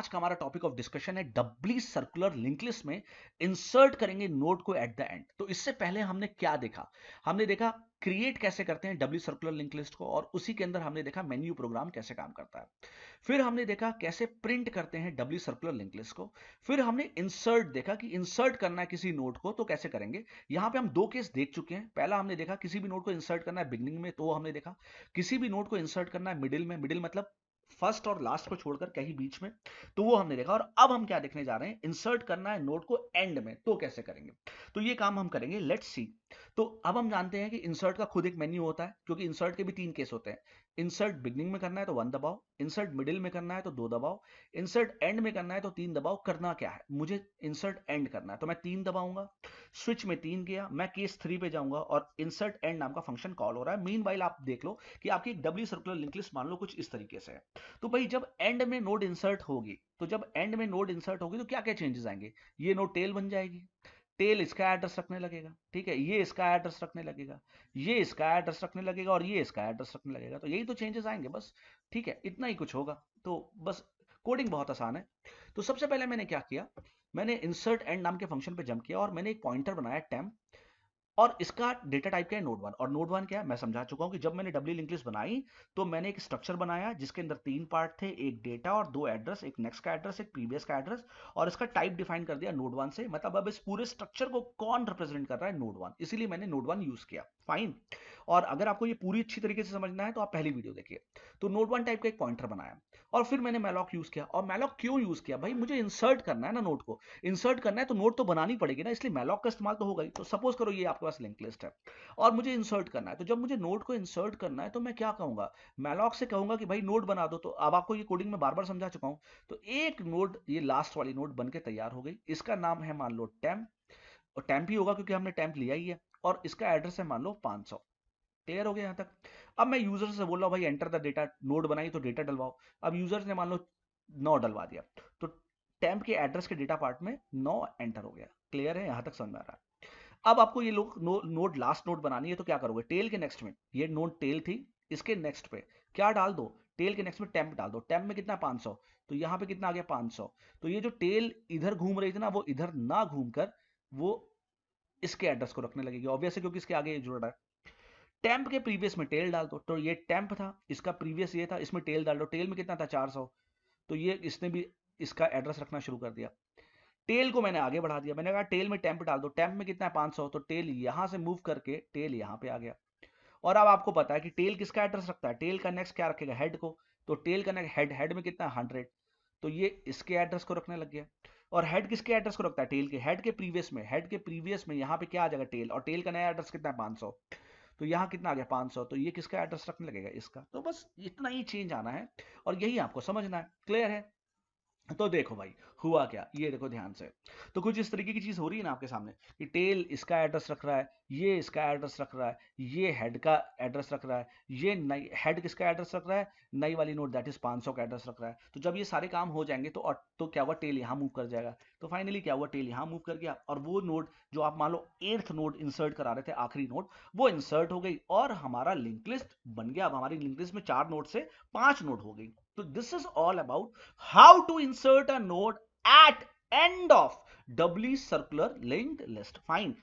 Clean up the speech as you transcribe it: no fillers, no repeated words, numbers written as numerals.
आज का हमारा टॉपिक ऑफ डिस्कशन है डबली सर्कुलर लिंक लिस्ट में इंसर्ट करेंगे नोड को एट द एंड। तो इससे पहले हमने क्या देखा, हमने देखा क्रिएट कैसे करते हैं डबली सर्कुलर लिंक लिस्ट को, और उसी के अंदर हमने देखा मेन्यू प्रोग्राम कैसे काम करता है। फिर हमने देखा कैसे प्रिंट करते हैं डबली सर्कुलर लिंक लिस्ट को। फिर हमने इंसर्ट देखा कि इंसर्ट करना है किसी नोड को तो कैसे करेंगे। यहां पे हम दो केस देख चुके हैं। पहला हमने देखा किसी भी नोड को इंसर्ट करना है बिगनिंग में, तो हमने देखा किसी भी नोड को इंसर्ट करना है मिडिल में, मिडिल मतलब फर्स्ट और लास्ट को छोड़कर कहीं बीच में, तो वो हमने देखा। और अब हम क्या देखने जा रहे हैं, इंसर्ट करना है नोड को एंड में, तो कैसे करेंगे। तो ये काम हम करेंगे, लेट्स सी। तो अब हम जानते हैं कि इंसर्ट का खुद एक मेन्यू होता है, क्योंकि इंसर्ट के भी तीन केस होते हैं। इंसर्ट बिगनिंग में करना है तो 1 दबाओ, इंसर्ट मिडिल में करना है तो 2 दबाओ, इंसर्ट एंड में करना है तो 3 दबाओ। करना क्या है, मुझे इंसर्ट एंड करना है तो मैं 3 दबाऊंगा, स्विच में 3 किया, मैं केस 3 पे जाऊंगा और इंसर्ट एंड नाम का फंक्शन कॉल हो रहा है। मीनवाइल आप देख लो कि आपकी एक डबली सर्कुलर लिंक लिस्ट मान लो कुछ इस तरीके से है। तो भाई जब एंड में नोड इंसर्ट होगी, तो क्या क्या चेंजेस आएंगे। ये नोड टेल बन जाएगी, टेल इसका एड्रेस रखने लगेगा, ठीक है, ये इसका एड्रेस रखने लगेगा, ये इसका एड्रेस रखने लगेगा और ये इसका एड्रेस रखने लगेगा। तो यही तो चेंजेस आएंगे बस, ठीक है, इतना ही कुछ होगा। तो बस कोडिंग बहुत आसान है। तो सबसे पहले मैंने क्या किया, मैंने इंसर्ट एंड नाम के फंक्शन पे जंप किया और मैंने एक पॉइंटर बनाया टेम्प, और इसका डेटा टाइप क्या है, नोड वन। और नोड वन क्या है मैं समझा चुका हूं कि जब मैंने डबली लिंक लिस्ट बनाई तो मैंने एक स्ट्रक्चर बनाया जिसके अंदर 3 पार्ट थे, एक डेटा और 2 एड्रेस, एक नेक्स्ट का एड्रेस एक प्रीवियस का एड्रेस, और इसका टाइप डिफाइन कर दिया नोड वन से। मतलब अब इस पूरे स्ट्रक्चर को कौन रिप्रेजेंट कर रहा है, नोड वन, इसीलिए मैंने नोड वन यूज किया। फाइन। और अगर आपको ये पूरी अच्छी तरीके से समझना है तो आप पहली वीडियो देखिए। तो नोड वन टाइप का एक पॉइंटर बनाया और फिर मैंने मैलॉक यूज किया। और मैलॉक क्यों यूज किया, भाई मुझे इंसर्ट करना है ना नोड को, इंसर्ट करना है तो नोड तो बनानी पड़ेगी ना, इसलिए मैलॉक का इस्तेमाल तो होगा ही। तो सपोज करो ये आपके पास लिंक लिस्ट है और मुझे इंसर्ट करना है, तो जब मुझे नोड को इंसर्ट करना है तो मैं क्या कहूंगा, मैलॉक से कहूंगा कि भाई नोड बना दो। तो अब आपको ये कोडिंग में बार बार समझा चुका हूं। तो एक नोड, ये लास्ट वाली नोड बन के तैयार हो गई, इसका नाम है मान लो टेम्प, और टेम्प ही होगा क्योंकि हमने टेम्प लिया ही है, और इसका एड्रेस है मान लो 500। क्लियर हो गया यहां तक। अब मैं यूजर से बोल रहा हूं भाई एंटर द डेटा, नोड बनाई तो डेटा डलवाओ। अब यूजर ने मान लो 9 डलवा दिया, तो टेम्प के एड्रेस के डेटा पार्ट में 9 एंटर हो गया। क्लियर है, यहां तक समझ में आ रहा है। अब आपको ये लोग नोड लास्ट नोड बनानी है, तो क्या करोगे, टेल के नेक्स्ट में, ये नोड टेल थी, इसके नेक्स्ट पे क्या डाल दो, टेल के नेक्स्ट में टेम्प डाल दो। टेम्प में कितना 500, तो यहां पे कितना आ गया 500। तो ये जो टेल इधर घूम रही थी ना, वो इधर ना घूमकर वो इसके एड्रेस को रखने लगेगी, ऑब्वियस है क्योंकि इसके आगे जुड़ रहा है। टेम्प के प्रीवियस में टेल डाल दो, तो ये टेम्प था, इसका प्रीवियस ये था, इसमें टेल डाल दो। टेल में कितना था 400, तो ये इसने भी इसका एड्रेस रखना शुरू कर दिया। टेल को मैंने आगे बढ़ा दिया, मैंने कहा टेल में टेम्प डाल दो, टेम्प में कितना है 500, तो टेल यहां से मूव करके टेल यहां पे आ गया। और अब आपको पता है कि टेल किसका एड्रेस रखता है, टेल का नेक्स्ट क्या रखेगा, हेड को। तो टेल का नेक्स्ट हेड, हेड में कितना है 100, तो ये इसके एड्रेस को रखने लग गया। और हेड किसके एड्रेस को रखता है, टेल के, हेड के प्रीवियस में, हेड के प्रीवियस में यहाँ पे क्या आ जाएगा टेल, और टेल का नया एड्रेस कितना है 500, तो यहाँ कितना आ गया 500, तो ये किसका एड्रेस रखने लगेगा, इसका। तो बस इतना ही चेंज आना है और यही आपको समझना है। क्लियर है। तो देखो भाई हुआ क्या, ये देखो ध्यान से। तो कुछ इस तरीके की चीज हो रही है ना आपके सामने कि टेल इसका एड्रेस रख रहा है, ये इसका एड्रेस रख रहा है, ये हेड का एड्रेस रख रहा है, ये नई हेड किसका एड्रेस रख रहा है, नई वाली नोट दैट इज 500 का एड्रेस रख रहा है। तो जब ये सारे काम हो जाएंगे तो क्या हुआ, टेल यहाँ मूव कर जाएगा। तो फाइनली क्या हुआ, टेल यहाँ मूव कर गया और वो नोड जो आप मान लो 8th नोड इंसर्ट करा रहे थे, आखिरी नोड, वो इंसर्ट हो गई और हमारा लिंक लिस्ट बन गया। अब हमारी लिंक लिस्ट में 4 नोड से 5 नोड हो गई। तो this is all about how to insert a node at end of doubly circular linked list. Fine.